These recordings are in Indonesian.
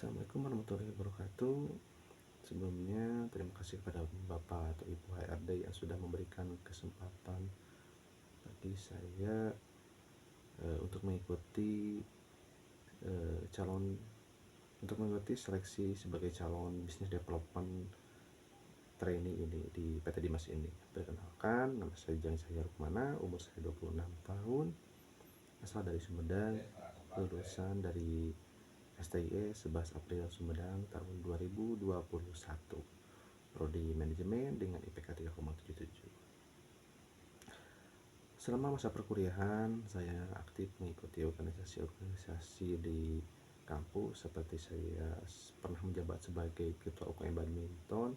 Assalamualaikum warahmatullahi wabarakatuh. Sebelumnya terima kasih kepada Bapak atau Ibu HRD yang sudah memberikan kesempatan bagi saya untuk mengikuti calon untuk mengikuti seleksi sebagai calon Business Development Trainee ini di PT Dimas ini. Perkenalkan, nama saya Jang Rukmana, umur saya 26 tahun, asal dari Sumedang, lulusan dari STIE 11 April Sumedang tahun 2021, prodi manajemen dengan IPK 3,77. Selama masa perkuliahan saya aktif mengikuti organisasi-organisasi di kampus, seperti saya pernah menjabat sebagai ketua UKM badminton,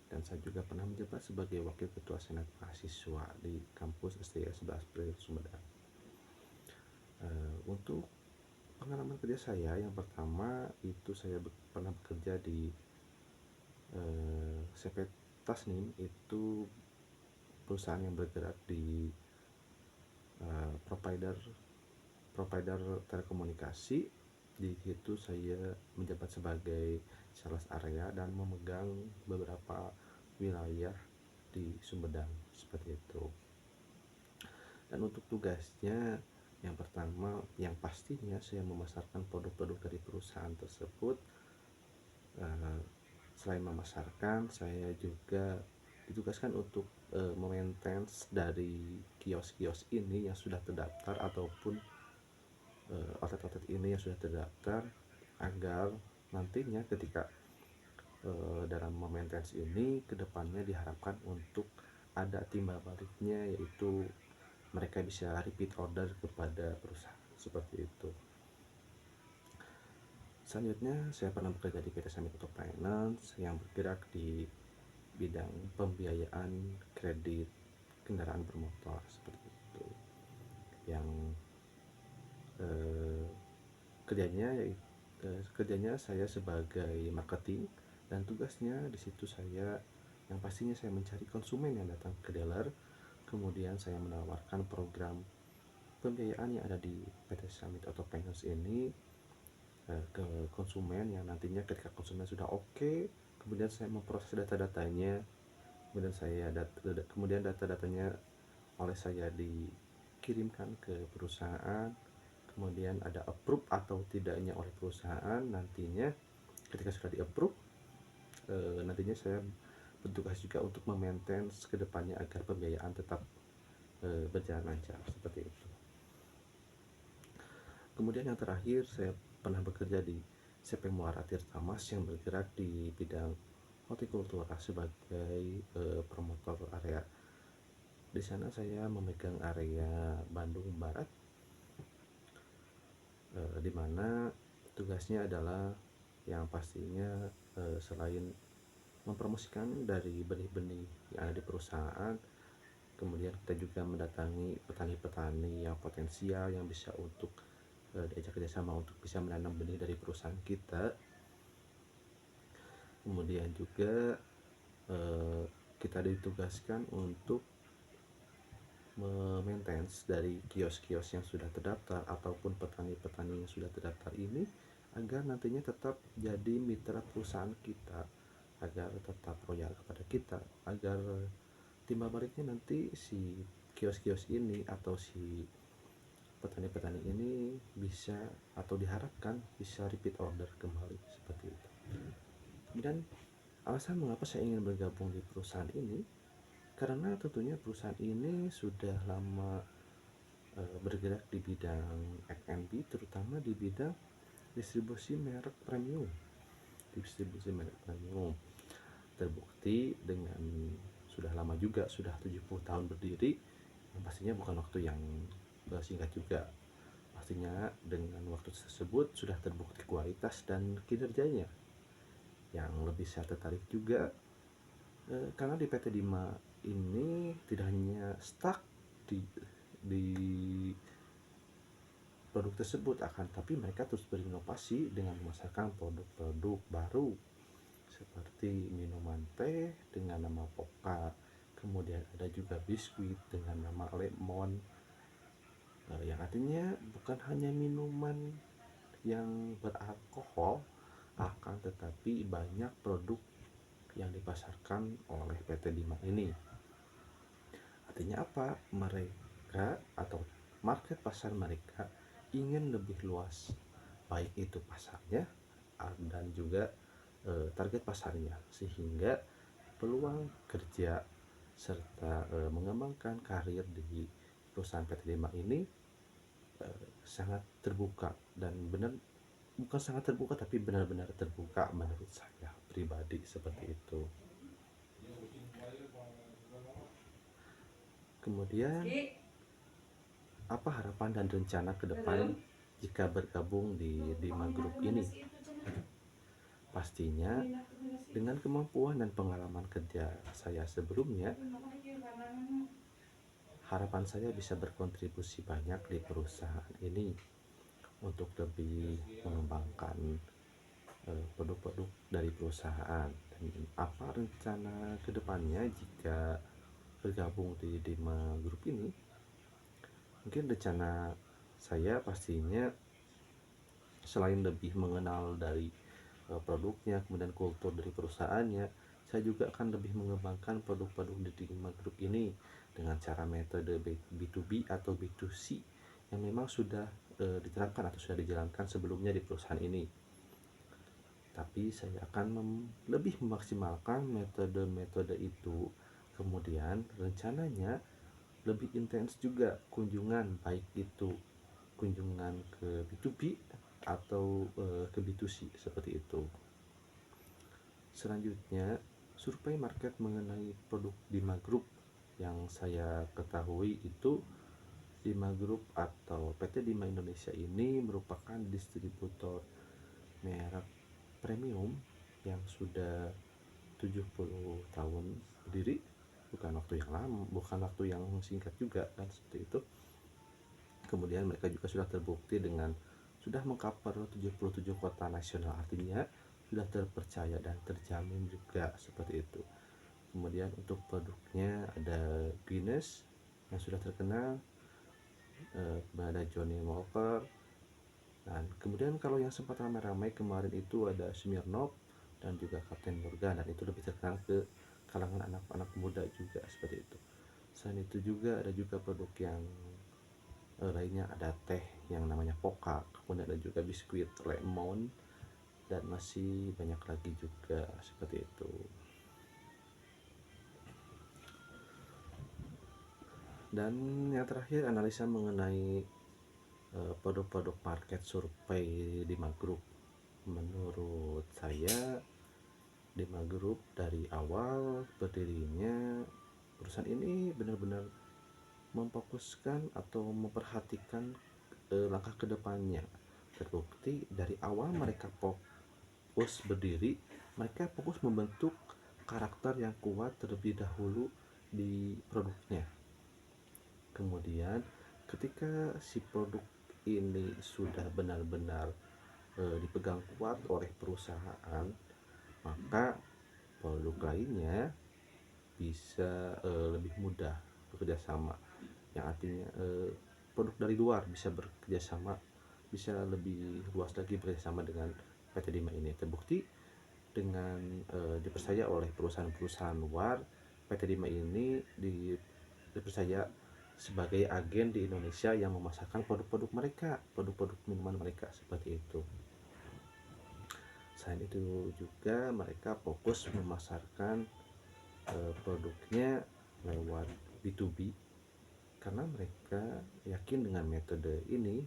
dan saya juga pernah menjabat sebagai wakil ketua senat mahasiswa di kampus STIE 11 April Sumedang. Untuk pengalaman kerja saya, yang pertama itu saya pernah bekerja di CP Tasnim, itu perusahaan yang bergerak di provider telekomunikasi. Di situ saya menjabat sebagai sales area dan memegang beberapa wilayah di Sumedang, seperti itu. Dan untuk tugasnya, yang pertama, yang pastinya saya memasarkan produk-produk dari perusahaan tersebut. Selain memasarkan, saya juga ditugaskan untuk memaintain dari kios-kios ini yang sudah terdaftar, ataupun outlet-outlet ini yang sudah terdaftar, agar nantinya ketika dalam maintenance ini kedepannya diharapkan untuk ada timbal baliknya, yaitu mereka bisa repeat order kepada perusahaan, seperti itu. Selanjutnya saya pernah bekerja di PT Summit Auto Finance yang bergerak di bidang pembiayaan kredit kendaraan bermotor, seperti itu. Yang kerjanya saya sebagai marketing, dan tugasnya di situ saya yang pastinya saya mencari konsumen yang datang ke dealer, kemudian saya menawarkan program pembiayaan yang ada di PT Summit Auto Finance ini ke konsumen, yang nantinya ketika konsumen sudah oke, kemudian saya memproses data-datanya, kemudian data-datanya oleh saya dikirimkan ke perusahaan, kemudian ada approve atau tidaknya oleh perusahaan. Nantinya ketika sudah di approve, nantinya saya bertugas juga untuk memaintain kedepannya agar pembiayaan tetap berjalan lancar, seperti itu. Kemudian yang terakhir, saya pernah bekerja di CP Muara Tirta Mas yang bergerak di bidang hortikultura sebagai promotor area. Di sana saya memegang area Bandung Barat, di mana tugasnya adalah yang pastinya selain mempromosikan dari benih-benih yang ada di perusahaan, kemudian kita juga mendatangi petani-petani yang potensial yang bisa untuk diajak kerjasama untuk bisa menanam benih dari perusahaan kita. Kemudian juga kita ditugaskan untuk memaintain dari kios-kios yang sudah terdaftar ataupun petani-petani yang sudah terdaftar ini, agar nantinya tetap jadi mitra perusahaan kita, agar tetap royal kepada kita, agar timbal baliknya nanti si kios-kios ini atau si petani-petani ini bisa, atau diharapkan bisa repeat order kembali, seperti itu. Kemudian alasan mengapa saya ingin bergabung di perusahaan ini, karena tentunya perusahaan ini sudah lama bergerak di bidang F&B, terutama di bidang distribusi merek premium. Terbukti dengan sudah lama juga, sudah 70 tahun berdiri, yang pastinya bukan waktu yang singkat juga. Pastinya dengan waktu tersebut sudah terbukti kualitas dan kinerjanya. Yang lebih saya tertarik juga karena di PT Dima ini tidak hanya stuck di produk tersebut, akan tapi mereka terus berinovasi dengan memasarkan produk-produk baru seperti minuman teh dengan nama Poka, kemudian ada juga biskuit dengan nama Lemon, yang artinya bukan hanya minuman yang beralkohol, akan tetapi banyak produk yang dipasarkan oleh PT Dima ini. Artinya apa? Mereka atau market pasar mereka ingin lebih luas, baik itu pasarnya dan juga target pasarnya, sehingga peluang kerja serta mengembangkan karir di perusahaan PT Dima ini sangat terbuka, dan bukan sangat terbuka tapi benar-benar terbuka menurut saya pribadi seperti itu. Kemudian apa harapan dan rencana ke depan jika bergabung di Dima Group ini? Pastinya dengan kemampuan dan pengalaman kerja saya sebelumnya, harapan saya bisa berkontribusi banyak di perusahaan ini untuk lebih mengembangkan produk-produk dari perusahaan. Dan apa rencana kedepannya jika bergabung di Dima Group ini? Mungkin rencana saya pastinya selain lebih mengenal dari produknya, kemudian kultur dari perusahaannya, saya juga akan lebih mengembangkan produk-produk di Dima Group ini dengan cara metode B2B atau B2C yang memang sudah diterapkan atau sudah dijalankan sebelumnya di perusahaan ini. Tapi saya akan lebih memaksimalkan metode-metode itu. Kemudian rencananya lebih intens juga kunjungan, baik itu kunjungan ke B2B atau ke B2C seperti itu. Selanjutnya, survei market mengenai produk Dima Group yang saya ketahui itu, Dima Group atau PT Dima Indonesia ini merupakan distributor merek premium yang sudah 70 tahun berdiri. Bukan waktu yang lama, bukan waktu yang singkat juga kan, seperti itu. Kemudian mereka juga sudah terbukti dengan sudah mengcover 77 kota nasional, artinya sudah terpercaya dan terjamin juga seperti itu. Kemudian untuk produknya ada Guinness yang sudah terkenal, ada Johnny Walker, dan kemudian kalau yang sempat ramai-ramai kemarin itu ada Smirnoff dan juga Captain Morgan, dan itu lebih terkenal ke kalangan anak-anak muda juga seperti itu. Selain itu juga ada juga produk yang lainnya, ada teh yang namanya Poca, kemudian ada juga biskuit lemon, dan masih banyak lagi juga seperti itu. Dan yang terakhir, analisa mengenai produk-produk market survei Dima Group. Menurut saya Dima Group dari awal berdirinya perusahaan ini benar-benar memfokuskan atau memperhatikan langkah kedepannya. Terbukti dari awal mereka fokus berdiri, mereka fokus membentuk karakter yang kuat terlebih dahulu di produknya. Kemudian ketika si produk ini sudah benar-benar dipegang kuat oleh perusahaan, maka produk lainnya bisa lebih mudah bekerja sama, yang artinya produk dari luar bisa bekerja sama, bisa lebih luas lagi bekerjasama dengan PT Dima ini. Terbukti dengan dipercaya oleh perusahaan-perusahaan luar, PT Dima ini dipercaya sebagai agen di Indonesia yang memasarkan produk-produk mereka, produk-produk minuman mereka seperti itu. Selain itu juga mereka fokus memasarkan produknya lewat B2B, karena mereka yakin dengan metode ini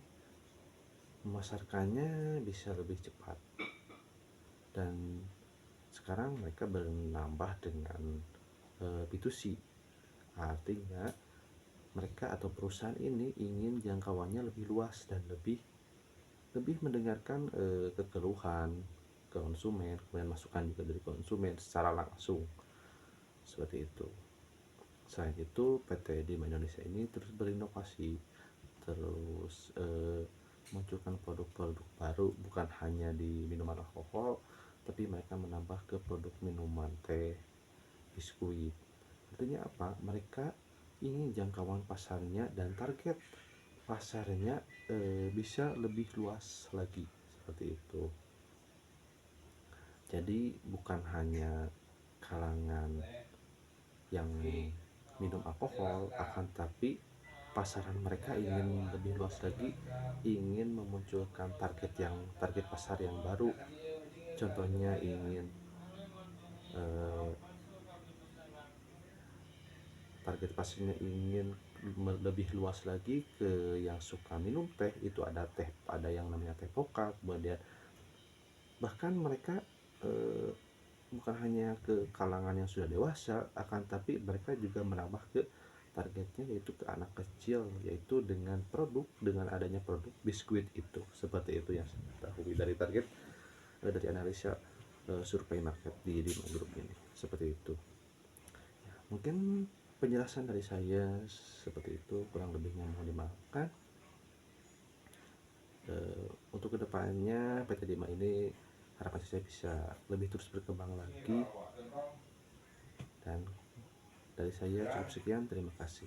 memasarkannya bisa lebih cepat. Dan sekarang mereka bernambah dengan B2C, artinya mereka atau perusahaan ini ingin jangkauannya lebih luas dan lebih mendengarkan kekeluhan konsumen, kemudian masukan juga dari konsumen secara langsung seperti itu. Selain itu, PT Dima Indonesia ini terus berinovasi, terus munculkan produk-produk baru, bukan hanya di minuman alkohol, tapi mereka menambah ke produk minuman teh, biskuit. Artinya apa? Mereka ingin jangkauan pasarnya dan target pasarnya bisa lebih luas lagi seperti itu. Jadi bukan hanya kalangan yang minum alkohol, akan tapi pasaran mereka ingin lebih luas lagi, ingin memunculkan target pasar yang baru. Contohnya ingin eh, target pasarnya ingin lebih luas lagi ke yang suka minum teh. Itu ada yang namanya teh pokat. Kemudian bahkan mereka eh, bukan hanya ke kalangan yang sudah dewasa, akan tapi mereka juga menambah ke targetnya, yaitu ke anak kecil, yaitu dengan adanya produk biskuit itu. Seperti itu yang saya ketahui dari dari analisa survei market di Lima Group ini. Seperti itu. Mungkin penjelasan dari saya seperti itu, kurang lebihnya mohon dimaafkan. Untuk kedepannya PT Dima ini harapan saya bisa lebih terus berkembang lagi, dan dari saya cukup sekian, terima kasih.